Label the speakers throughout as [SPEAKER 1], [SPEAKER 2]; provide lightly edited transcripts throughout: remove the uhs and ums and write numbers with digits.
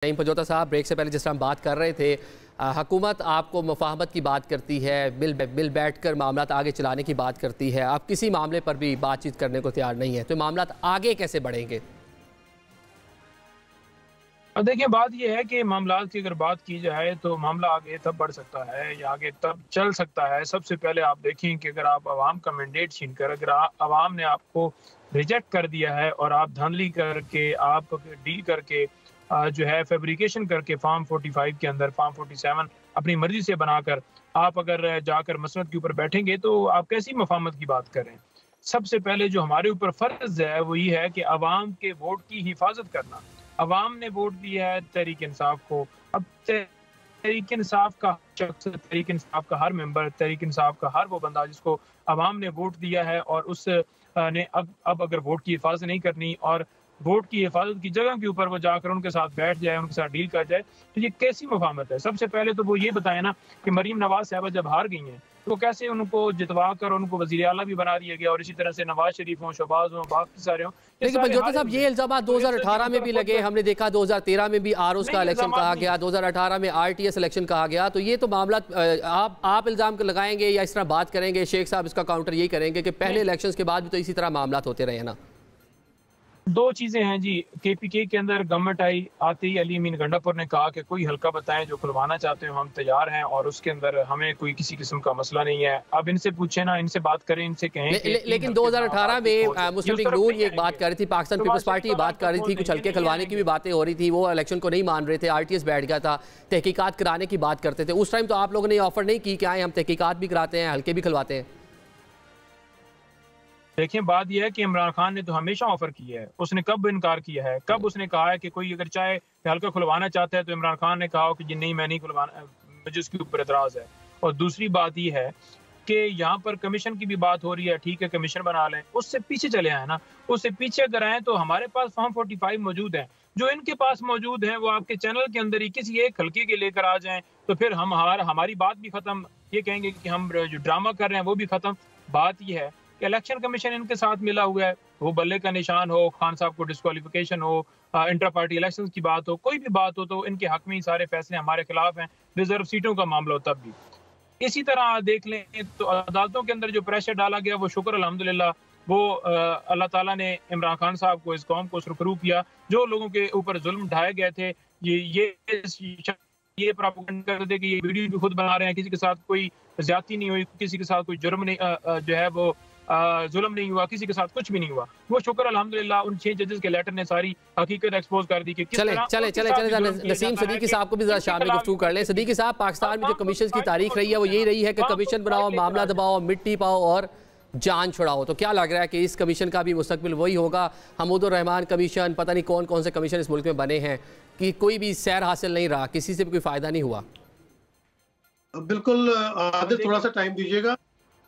[SPEAKER 1] नईम पंजोता साहब, ब्रेक से पहले जिस तरह हम बात कर रहे थे, हुकूमत आपको मुफाहमत की बात करती है, मिल बैठकर मामला आगे चलाने की बात करती है, आप किसी मामले पर भी बातचीत करने को तैयार नहीं है, तो मामला आगे कैसे बढ़ेंगे?
[SPEAKER 2] अब देखिए, बात यह है कि मामला की अगर बात की जाए तो मामला आगे तब बढ़ सकता है या आगे तब चल सकता है। सबसे पहले आप देखें कि अगर आप आवाम का मैंडेट छीन कर, अगर आवाम ने आपको रिजेक्ट कर दिया है और आप धांधली करके, आप डील करके, जो है फैब्रिकेशन करके फॉर्म 45 के अंदर फॉर्म 47 अपनी मर्जी से बनाकर आप अगर जाकर मसनद के ऊपर बैठेंगे तो आप कैसी मफामत की बात करें। सबसे पहले जो हमारे ऊपर फर्ज है वो ये है कि आवाम के वोट की हिफाजत करना। अवाम ने वोट दिया है तहरीक इंसाफ को। अब तहरीक इंसाफ का शख्स, तहरीक इंसाफ का हर मेंबर, तहरीक इंसाफ का हर वो बंदा जिसको अवाम ने वोट दिया है और उस ने अब अगर वोट की हिफाजत नहीं करनी और वोट की हिफाजत की जगह के ऊपर वो जाकर उनके साथ बैठ जाए, उनके साथ डील कर जाए, तो ये कैसी मुफाहमत है। सबसे पहले तो वो ये बताए ना कि मरीम नवाज साहबा जब हार गई हैं तो कैसे उनको जितवा कर उनको वजीर आला भी बना दिया गया और इसी तरह से नवाज शरीफ हों, शहबाज हों, बाकी सारे हों।
[SPEAKER 1] लेकिन पंजोता साहब, ये इल्जाम 2018 में भी लगे, हमने देखा 2013 में भी आरओस का इलेक्शन कहा गया, 2018 में आरटीएस इलेक्शन कहा गया, तो ये तो मामला आप इल्जाम लगाएंगे या इस तरह बात करेंगे? शेख साहब इसका काउंटर यही करेंगे कि पहले इलेक्शंस के बाद भी तो इसी तरह मामला होते रहे ना।
[SPEAKER 2] दो चीजें हैं जी। केपीके के अंदर गवर्नमेंट आई, आते ही अली अमीन गंडापुर ने कहा कि कोई हल्का बताएं जो खुलवाना चाहते हो, हम तैयार हैं और उसके अंदर हमें कोई किसी किस्म का मसला नहीं है। अब इनसे पूछे ना, इनसे बात करें, इनसे कहें।
[SPEAKER 1] लेकिन 2018 में मुस्लिम लीग नून ये बात कर रही थी, पाकिस्तान पीपल्स पार्टी बात कर रही थी, कुछ हल्के खिलवाने की भी बातें हो रही थी, वो इलेक्शन को नहीं मान रहे थे, आरटीएस बैठ गया था, तहकीकात कराने की बात करते थे। उस टाइम तो आप लोगों ने ऑफर नहीं की कि आए हम तहकीकात भी कराते हैं, हल्के भी खिलवाते हैं।
[SPEAKER 2] देखिए, बात यह है कि इमरान खान ने तो हमेशा ऑफर किया है। उसने कब इनकार किया है? कब उसने कहा है कि कोई अगर चाहे हल्का खुलवाना चाहता है तो इमरान खान ने कहा कि जी नहीं, मैं नहीं खुलवाना, मुझे उसके ऊपर एतराज है। और दूसरी बात यह है कि यहाँ पर कमीशन की भी बात हो रही है। ठीक है, कमीशन बना लें, उससे पीछे चले आए ना। उससे पीछे अगर आए तो हमारे पास फॉर्म 45 मौजूद है, जो इनके पास मौजूद है वो आपके चैनल के अंदर ही किसी एक हल्के के लेकर आ जाएं तो फिर हम हमारी बात भी खत्म। ये कहेंगे कि हम जो ड्रामा कर रहे हैं वो भी खत्म। बात यह है कि इलेक्शन कमीशन इनके साथ मिला हुआ है, वो बल्ले का निशान हो, खान साहब को डिस्क्वालिफिकेशन हो, इंटर पार्टी इलेक्शन की बात हो, कोई भी बात हो तो इनके हक में ही सारे फैसले हमारे खिलाफ हैं। रिजर्व सीटों का मामला हो तब भी इसी तरह देख लें तो अदालतों के अंदर जो प्रेशर डाला गया वो शुक्र अल्हम्दुलिल्लाह वो अल्लाह ताला ने इमरान खान साहब को, इस कौम को सुरखरू किया। जो लोगों के ऊपर जुल्म ढाए गए थे, ये प्रोपेगेंडा करते थे कि ये वीडियो भी खुद बना रहे हैं, किसी के साथ कोई ज्यादती नहीं हुई, किसी के साथ कोई जुर्म नहीं, जो है वो जुल्म नहीं हुआ, किसी के साथ कुछ भी नहीं हुआ। वो शुक्र अल्हम्दुलिल्लाह उन 6 जजेस के लेटर ने सारी हकीकत एक्सपोज कर दी कि
[SPEAKER 1] चले नसीम सदीकी साहब को भी जरा शामिल गुफ्तगू कर लें। सदीकी साहब, पाकिस्तान में जो कमीशन की तारीख रही है वो यही रही है कि कमीशन बनाओ, मामला दबाओ, मिट्टी पाओ और जान छुड़ाओ। तो क्या लग रहा है कि इस कमीशन का भी मुस्तकबिल वही होगा? हमूदुर रहमान कमीशन, पता नहीं कौन कौन से कमीशन इस मुल्क में बने हैं कि कोई भी सैर हासिल नहीं रहा, किसी से भी कोई फायदा नहीं हुआ।
[SPEAKER 3] बिल्कुल आदिल, थोड़ा सा टाइम दीजिएगा।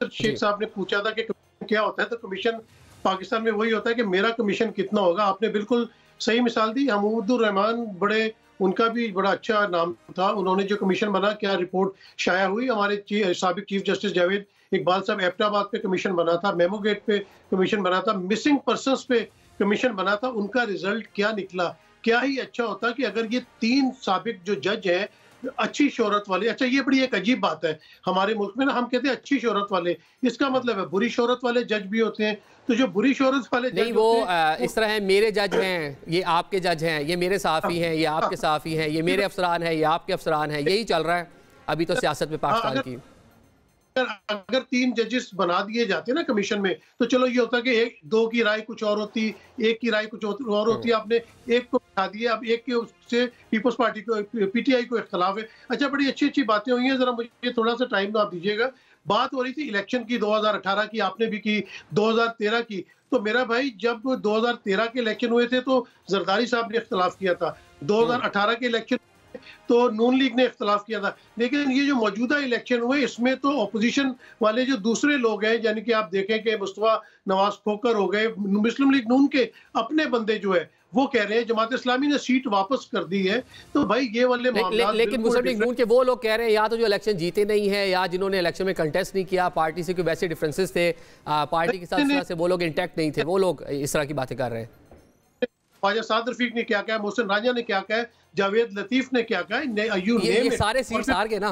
[SPEAKER 3] शेख साहब ने पूछा था कि क्या होता है, तो कमीशन पाकिस्तान में वही होता है कि मेरा कमीशन कितना होगा। आपने बिल्कुल सही मिसाल दी। हमूदुर रहमान बड़े, उनका भी बड़ा अच्छा नाम था। उन्होंने जो कमीशन बना, क्या रिपोर्ट शाया हुई, हमारे साबिक चीफ जस्टिस जावेद इकबाल साहब, एबटाबाद पे कमीशन बना था, मेमो गेट पे कमीशन बना था, मिसिंग पर्सनस पे कमीशन बना था। उनका रिजल्ट क्या निकला? क्या ही अच्छा होता कि अगर ये 3 साबिक जो जज हैं अच्छी शोहरत वाले। अच्छा, ये बड़ी एक अजीब बात है हमारे मुल्क में ना, हम कहते हैं अच्छी शोहरत वाले, इसका मतलब है बुरी शोहरत वाले जज भी होते हैं। तो जो बुरी शोहरत वाले
[SPEAKER 1] नहीं, वो इस तरह है, मेरे जज हैं, ये आपके जज हैं, ये मेरे सहाफ़ी हैं, ये आपके सहाफ़ी हैं, ये मेरे अफसरान हैं, ये आपके अफसरान हैं, यही चल रहा है अभी तो सियासत में पाकिस्तान की।
[SPEAKER 3] अगर 3 जजेस बना दिए जाते ना कमीशन में तो चलो ये होता कि 2 की राय कुछ और होती, 1 की राय कुछ और होती। आपने 1 को बिठा दिया, अब 1 के उससे पीपल्स पार्टी को, पीटीआई को इख्तलाफ है। अच्छा, बड़ी अच्छी अच्छी बातें हुई हैं। जरा मुझे थोड़ा सा टाइम आप दीजिएगा। बात हो रही थी इलेक्शन की 2018 की, आपने भी की 2013 की। तो मेरा भाई, जब 2013 के इलेक्शन हुए थे तो जरदारी साहब ने इख्तलाफ किया था, 2018 के इलेक्शन तो नून लीग ने इख्तलाफ किया था। लेकिन ये जो मौजूदा इलेक्शन हुए इसमें तो अपोजिशन वाले जो दूसरे लोग हैं, यानी कि आप देखें कि मुस्तफा नवाज खोकर हो गए, मुस्लिम लीग नून के अपने बंदे जो है वो कह रहे हैं जमात इस्लामी ने सीट वापस कर दी है। तो भाई ये वाले
[SPEAKER 1] लेकिन मुस्लिम लीग नून के वो लोग कह रहे हैं या तो जो इलेक्शन जीते नहीं है या जिन्होंने इलेक्शन में कंटेस्ट नहीं किया, पार्टी से कोई वैसे डिफरेंसेस थे, पार्टी के साथ वो लोग इंटैक्ट नहीं थे, वो लोग इस तरह की बातें कर रहे हैं।
[SPEAKER 3] ख्वाजा साद रफीक ने क्या कहा, मोहसिन राजा ने क्या कहा, जावेद लतीफ ने क्या कहा,
[SPEAKER 1] ये सारे सीट्स हार गए ना।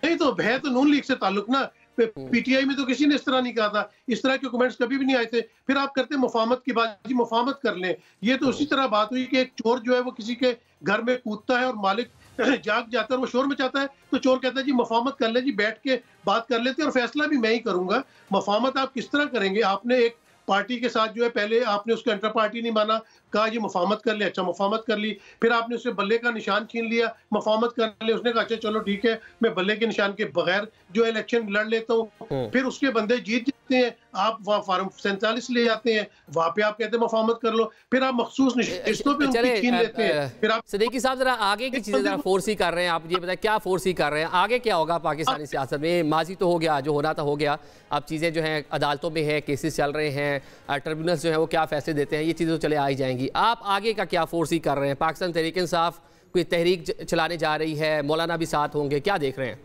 [SPEAKER 3] नहीं तो है तो नून लीग से ताल्लुक ना, पीटीआई में तो किसी ने इस तरह नहीं कहा था, इस तरह के कमेंट्स कभी भी नहीं आए थे। फिर आप करते मुफाहमत की बात, जी मुफाहमत कर लें, ये तो उसी तरह बात हुई कि एक चोर जो है वो किसी के घर में कूदता है और मालिक जाग जाता है, वो शोर मचाता है, तो चोर कहता है जी मुफाहमत कर ले, जी बैठ के बात कर लेते हैं और फैसला भी मैं ही करूंगा। मुफाहमत आप किस तरह करेंगे? आपने एक पार्टी के साथ जो है पहले आपने उसको इंटर पार्टी नहीं माना, कहा जी मुफाहमत कर ले, अच्छा मुफाहमत कर ली, फिर आपने उससे बल्ले का निशान छीन लिया, मुफाहमत कर ले, उसने कहा अच्छा चलो ठीक है मैं बल्ले के निशान के बगैर जो इलेक्शन लड़ लेता हूँ, फिर उसके बंदे जीत जाते हैं, आप वहाँ फार्म 47 ले जाते हैं, वहाँ पे आप कहते हैं मुफाहमत कर लो, फिर आप मखसूस नशिस्तों पे उनकी छीन लेते हैं। फिर आप
[SPEAKER 1] सिद्दीकी साहब जरा आगे की चीजें जरा फोर्स ही कर रहे हैं, आप ये बताएं क्या फोर्स ही कर रहे हैं, आगे क्या होगा पाकिस्तानी सियासत में? माजी तो हो गया, जो होना था हो गया, अब चीजें जो हैं अदालतों में है, केसेस चल रहे हैं, ट्रिब्यूनल्स जो है वो क्या फैसले देते हैं, ये चीजें तो चले आ ही जाएंगी। आप आगे का क्या फोर्स ही कर रहे हैं? पाकिस्तान तहरीक इंसाफ कोई तहरीक चलाने जा रही है, मौलाना भी साथ होंगे, क्या देख रहे हैं?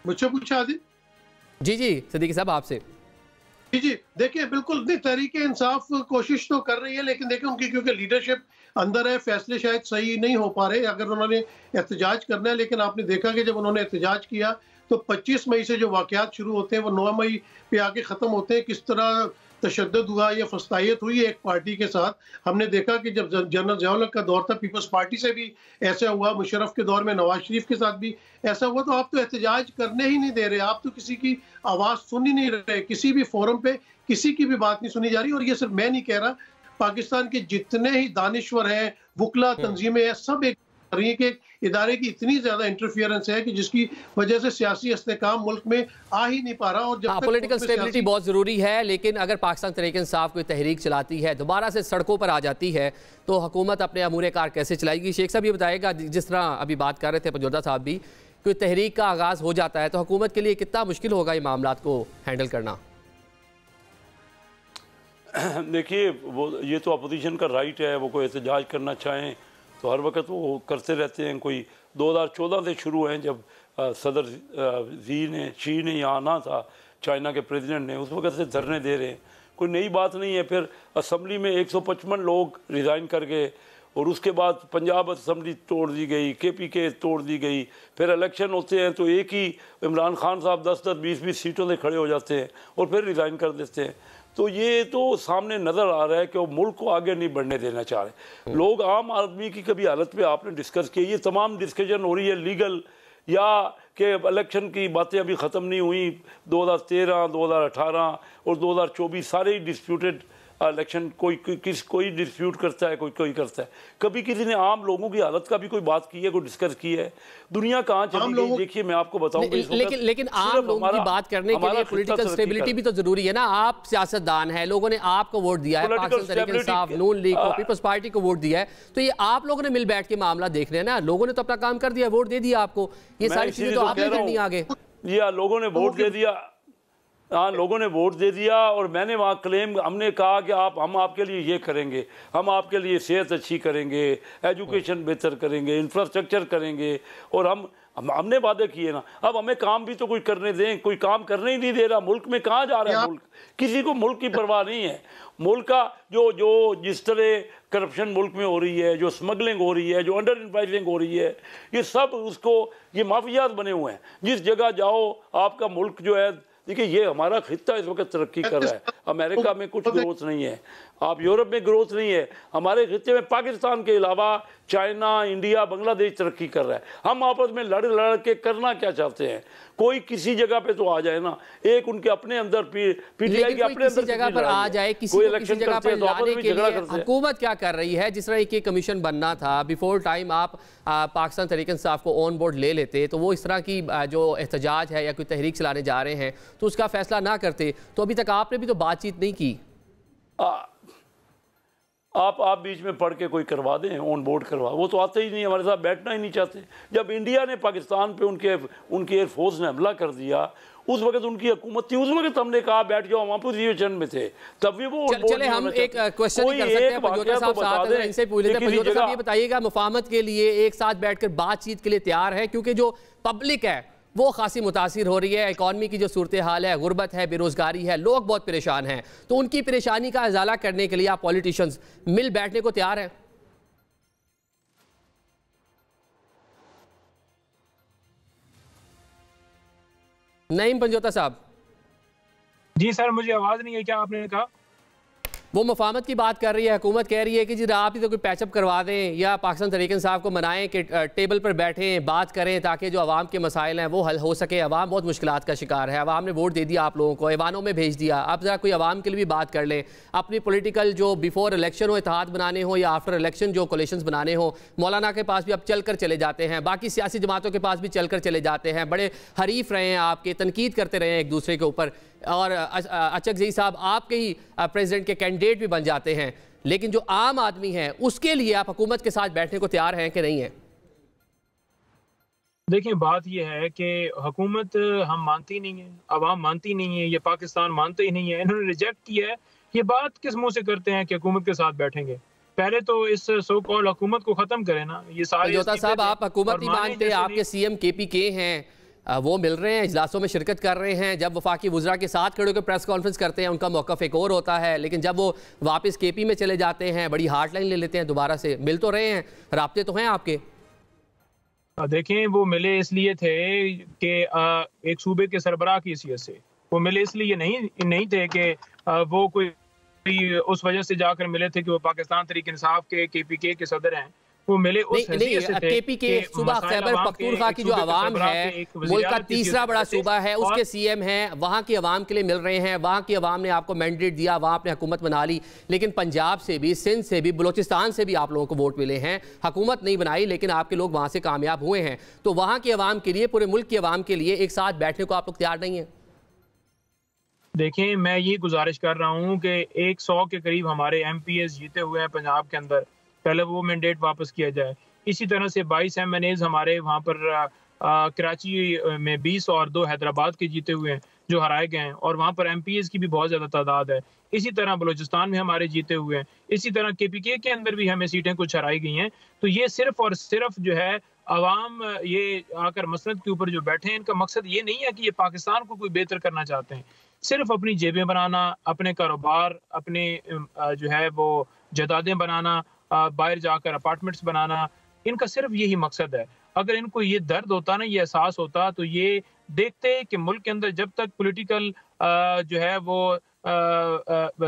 [SPEAKER 3] मुझसे पूछा आदि?
[SPEAKER 1] जी जी सिद्दीकी साहब आपसे।
[SPEAKER 3] जी जी देखिए बिल्कुल नहीं, तहरीक इंसाफ कोशिश तो कर रही है, लेकिन देखिए उनकी क्योंकि लीडरशिप अंदर है, फैसले शायद सही नहीं हो पा रहे। अगर उन्होंने एहतजाज करना है, लेकिन आपने देखा कि जब उन्होंने एहतजाज किया तो 25 मई से जो वाकयात शुरू होते हैं वो 9 मई पे आके ख़त्म होते हैं। किस तरह तशद्दुद हुआ या फस्तायत हुई एक पार्टी के साथ, हमने देखा कि जब जनरल ज़िया का दौर था पीपल्स पार्टी से भी ऐसा हुआ, मुशर्रफ के दौर में नवाज शरीफ के साथ भी ऐसा हुआ। तो आप तो एहतजाज करने ही नहीं दे रहे, आप तो किसी की आवाज़ सुन ही नहीं रहे, किसी भी फोरम पे किसी की भी बात नहीं सुनी जा रही। और ये सिर्फ मैं नहीं कह रहा, पाकिस्तान के जितने ही दानिश्वर हैं, वुकला तंजीमें हैं, सब एक के इदारे की इतनी ज्यादा इंटरफियरेंस है कि जिसकी वजह से सियासी इस्तेकाम मुल्क में आ ही नहीं पा रहा। और जब
[SPEAKER 1] पॉलिटिकल स्टेबिलिटी बहुत जरूरी है, लेकिन अगर पाकिस्तान तहरीक इंसाफ कोई तहरीक चलाती है, दोबारा से सड़कों पर आ जाती है, तो हुकूमत अपने अमूरे कार कैसे चलाएगी? शेख साहब ये बताएगा, जिस तरह अभी बात कर रहे थे पंजोदा साहब भी, कोई तहरीक का आगाज हो जाता है तो हुकूमत के लिए कितना मुश्किल होगा ये मामला को हैंडल करना?
[SPEAKER 4] देखिए वो ये तो अपोजिशन का राइट है, वो कोई एहतजाज करना चाहें तो हर वक्त वो करते रहते हैं। कोई 2014 से शुरू हैं, जब सदर शी ने यहाँ आना था, चाइना के प्रेसिडेंट ने, उस वक्त से धरने दे रहे हैं, कोई नई बात नहीं है। फिर असम्बली में 155 लोग रिज़ाइन कर गए और उसके बाद पंजाब असम्बली तोड़ दी गई, KPK तोड़ दी गई। फिर इलेक्शन होते हैं तो एक ही इमरान खान साहब 10-10, 20-20 सीटों से खड़े हो जाते हैं और फिर रिज़ाइन कर देते हैं। तो ये तो सामने नज़र आ रहा है कि वो मुल्क को आगे नहीं बढ़ने देना चाह रहे लोग। आम आदमी की कभी हालत पे आपने डिस्कस किया, ये तमाम डिस्कशन हो रही है लीगल या कि इलेक्शन की बातें अभी ख़त्म नहीं हुई। 2013, 2018 और 2024 सारे ही डिस्प्यूटेड इलेक्शन, कोई डिस्प्यूट करता है, कोई करता है। कभी किसी ने आम लोगों की हालत का भी कोई बात की है, कोई डिस्कस की है? दुनिया कहाँ चली गई? देखिए मैं आपको बताऊंगा,
[SPEAKER 1] लेकिन आम लोगों की बात करने के लिए पॉलिटिकल स्टेबिलिटी भी तो जरूरी है ना। आप सियासतदान है, लोगों ने आपको वोट दिया है, पाकिस्तान तहरीक इंसाफ, नून लीग को, पीपल्स पार्टी को वोट दिया है, तो ये आप लोगों ने मिल बैठ के मामला देखने हैं ना। लोगों ने तो अपना काम कर दिया, वोट दे दिया आपको, ये सारी चीजें तो आपने करनी आगे।
[SPEAKER 4] या लोगों ने वोट दे दिया, हाँ लोगों ने वोट दे दिया और मैंने वहाँ क्लेम, हमने कहा कि हम आपके लिए ये करेंगे, हम आपके लिए सेहत अच्छी करेंगे, एजुकेशन बेहतर करेंगे, इंफ्रास्ट्रक्चर करेंगे, और हमने वादे किए ना। अब हमें काम भी तो कोई करने दें, कोई काम करने ही नहीं दे रहा। मुल्क में कहाँ जा रहा है मुल्क? किसी को मुल्क की परवाह नहीं है। मुल्क का जो जिस तरह करप्शन मुल्क में हो रही है, जो स्मगलिंग हो रही है, जो अंडर इन्वाइसिंग हो रही है, ये सब उसको, ये माफियात बने हुए हैं। जिस जगह जाओ आपका मुल्क जो है, देखिए ये हमारा खित्ता इस वक्त तरक्की कर रहा है। अमेरिका में कुछ ग्रोथ नहीं है, आप यूरोप में ग्रोथ नहीं है, हमारे खित्ते में पाकिस्तान के अलावा चाइना, इंडिया, बांग्लादेश तरक्की कर रहा है। हम आपस में लड़ के करना क्या चाहते हैं? कोई किसी जगह पे तो आ जाए ना, एक उनके अपने अंदर पीटीआई के अपने अंदर
[SPEAKER 1] जगह पर आ जाए, किसी जगह पर लाने के लिए हुकूमत क्या कर रही है? जिस तरह एक कमीशन बनना था, बिफोर टाइम आप पाकिस्तान तहरीक इंसाफ को ऑन बोर्ड ले लेते तो वो इस तरह की जो एहतजाज है या कोई तहरीक चलाने जा रहे हैं तो उसका फैसला ना करते, तो अभी तक आपने भी तो बातचीत नहीं की।
[SPEAKER 4] आप बीच में पढ़ के कोई करवा दें, ऑन बोर्ड करवा, वो तो आते ही नहीं, हमारे साथ बैठना ही नहीं चाहते। जब इंडिया ने पाकिस्तान पे उनके एयरफोर्स ने हमला कर दिया, उस वक्त उनकी हुकूमत थी, उस वक्त हमने कहा बैठ जाओ, हम अपोजिशन में थे, तब भी वो
[SPEAKER 1] चले हम एक क्वेश्चन कर सकते हैं पंजोदा साहब साथ हैं, इनसे पूछ लेते हैं। पंजोदा साहब ये बताइएगा, मुफाहमत के लिए एक साथ बैठकर बातचीत के लिए तैयार है? क्योंकि जो पब्लिक है वो खासी मुतासिर हो रही है। इकॉनमी की जो सूरत हाल है, गुर्बत है, बेरोज़गारी है, लोग बहुत परेशान हैं। तो उनकी परेशानी का इजाला करने के लिए आप पॉलिटिशियंस मिल बैठने को तैयार हैं? नईम पंजोता साहब।
[SPEAKER 2] जी सर, मुझे आवाज़ नहीं है, क्या आपने कहा?
[SPEAKER 1] वो मुफाहमत की बात कर रही है, हुकूमत कह रही है कि जी आप ही तो कोई पैचअप करवा दें या पाकिस्तान तहरीक इंसाफ को मनाएं कि टेबल पर बैठें, बात करें ताकि जो आवाम के मसाइल हैं वो हल हो सके। आवाम बहुत मुश्किलात का शिकार है, आवाम ने वोट दे दिया आप लोगों को, ऐवानों में भेज दिया। आप ज़रा कोई आवाम के लिए भी बात कर लें, अपनी पॉलिटिकल जो बिफोर इलेक्शन हो इत्तेहाद बनाने हो या आफ्टर इलेक्शन जो कोलिशंस बनाने हो। मौलाना के पास भी अब चल कर चले जाते हैं, बाकी सियासी जमातों के पास भी चल कर चले जाते हैं, बड़े हरीफ रहे हैं आपके, तनकीद करते रहे हैं एक दूसरे के ऊपर। और अचकज़ई साहब आपके ही प्रेसिडेंट के कैंडिडेट भी बन जाते हैं, लेकिन जो आम आदमी है उसके लिए आप हुकूमत के साथ बैठने को तैयार हैं कि नहीं है?
[SPEAKER 2] देखिए, बात यह है कि हुकूमत हम मानती नहीं है, अवाम मानती नहीं है, ये पाकिस्तान मानते ही नहीं है, इन्होंने रिजेक्ट किया है। ये बात किस मुंह से करते हैं कि हुकूमत के साथ बैठेंगे? पहले तो इस सो कॉल्ड हुकूमत को खत्म करें ना। ये सारे
[SPEAKER 1] साहब आप हुकूमत नहीं मानते, आपके सीएम KPK हैं, वो मिल रहे हैं, इजलासों में शिरकत कर रहे हैं। जब वफाकी वुज़रा के साथ खड़े होकर प्रेस कॉन्फ्रेंस करते हैं उनका मौक़िफ़ एक और होता है, लेकिन जब वो वापस KP में चले जाते हैं बड़ी हार्ड लाइन ले लेते हैं दोबारा से। मिल तो रहे हैं, राब्ते तो हैं आपके?
[SPEAKER 2] देखें, वो मिले इसलिए थे कि एक सूबे के सरबराह की हैसियत से वो मिले, इसलिए नहीं थे कि वो कोई उस वजह से जाकर मिले थे कि वो पाकिस्तान तहरीक इंसाफ के KPK के सदर हैं। वो मिले उस हैसियत से थे।
[SPEAKER 1] KPK सूबा खैबर पख्तूनख्वा की जो आवाम है, मुल्क का तीसरा बड़ा सूबा है, उसके CM हैं, वहाँ की आवाम के लिए मिल रहे हैं। वहाँ की आवाम ने आपको मैंडेट दिया, वहाँ आपने हुकूमत बना ली, लेकिन पंजाब से भी, सिंध से भी, बलोचिस्तान से भी आप लोगों को वोट मिले हैं। हुकूमत नहीं बनाई, लेकिन आपके लोग वहाँ से कामयाब हुए हैं। तो वहाँ की आवाम के लिए, पूरे मुल्क की आवाम के लिए एक साथ बैठने को आप लोग तैयार नहीं हैं?
[SPEAKER 2] देखें, मैं ये गुजारिश कर रहा हूँ कि 100 के करीब हमारे MPs जीते हुए हैं पंजाब के अंदर, पहले वो मैंडेट वापस किया जाए। इसी तरह से 22 MNAs हमारे वहाँ पर कराची में 20 और 2 हैदराबाद के जीते हुए हैं जो हराए गए हैं, और वहाँ पर MPs की भी बहुत ज़्यादा तादाद है। इसी तरह बलूचिस्तान में हमारे जीते हुए हैं, इसी तरह KPK के अंदर भी हमें सीटें कुछ हराई गई हैं। तो ये सिर्फ और सिर्फ जो है अवाम ये आकर मसनद के ऊपर जो बैठे हैं, इनका मकसद ये नहीं है कि ये पाकिस्तान को कोई बेहतर करना चाहते हैं। सिर्फ अपनी जेबें बनाना, अपने कारोबार, अपने जो है वो जायदादें बनाना, बाहर जाकर अपार्टमेंट्स बनाना, इनका सिर्फ यही मकसद है। अगर इनको ये दर्द होता ना, ये एहसास होता, तो ये देखते कि मुल्क के अंदर जब तक पॉलिटिकल जो है वो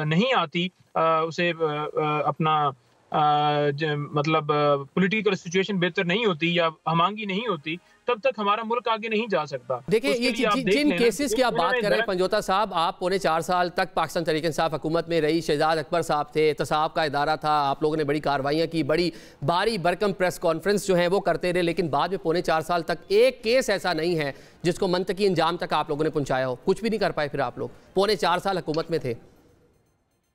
[SPEAKER 2] नहीं आती, उसे अपना मतलब पॉलिटिकल सिचुएशन बेहतर नहीं होती या हमांगी नहीं होती, तब तक हमारा मुल्क आगे नहीं जा सकता।
[SPEAKER 1] देखिए, ये जिन केसेस की आप बात कर रहे हैं पंजोता साहब, आप पौने 4 साल तक पाकिस्तान तहरीक इंसाफ हुकूमत में रही, शहजाद अकबर साहब थे, एहतसाब का इदारा था, आप लोगों ने बड़ी कार्रवाइयाँ की, बड़ी भारी भरकम प्रेस कॉन्फ्रेंस जो है वो करते रहे, लेकिन बाद में पौने 4 साल तक एक केस ऐसा नहीं है जिसको मंतकी अंजाम तक आप लोगों ने पहुँचाया हो। कुछ भी नहीं कर पाए फिर आप लोग, पौने 4 साल हुकूमत में थे।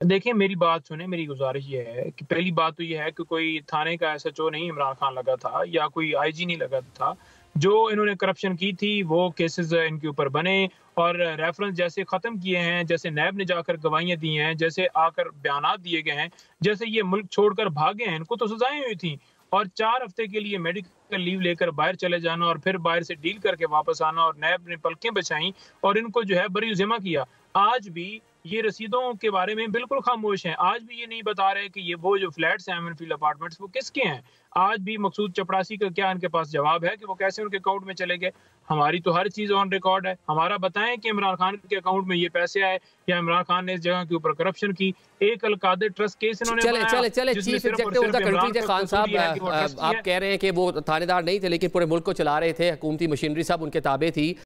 [SPEAKER 2] देखिए, मेरी बात सुने, मेरी गुजारिश ये है कि पहली बात तो ये है कि कोई थाने का SHO नहीं इमरान खान लगा था या कोई IG नहीं लगा था। जो इन्होंने करप्शन की थी वो केसेस इनके ऊपर बने और रेफरेंस जैसे ख़त्म किए हैं, जैसे नैब ने जाकर गवाहियाँ दी हैं, जैसे आकर बयानात दिए गए हैं, जैसे ये मुल्क छोड़कर भागे हैं, इनको तो सजाएं हुई थी। और 4 हफ्ते के लिए मेडिकल लीव लेकर बाहर चले जाना और फिर बाहर से डील करके वापस आना, और नैब ने पलकें बचाई और इनको जो है बरी ज़िम्मा किया। आज भी ये रसीदों के बारे में बिल्कुल खामोश हैं। आज भी ये नहीं बता रहे कि ये वो जो फ्लैट्स हैं, एमनफील्ड अपार्टमेंट्स, वो किसके हैं। आज भी मकसूद चपरासी का क्या इनके पास जवाब है कि वो कैसे उनके अकाउंट में चले गए? हमारी तो हर चीज़ ऑन रिकॉर्ड है। हमारा बताएं कि इमरान खान के अकाउंट में ये पैसे आए या इमरान खान ने इस जगह के ऊपर करप्शन की। एक अलकादर ट्रस्ट केस इन्होंने
[SPEAKER 1] चले chief executive of the country Khan साहब, आप कह रहे हैं कि वो थानेदार नहीं थे लेकिन पूरे मुल्क को चला रहे थे, हुकूमती मशीनरी सब उनके ताबे थी।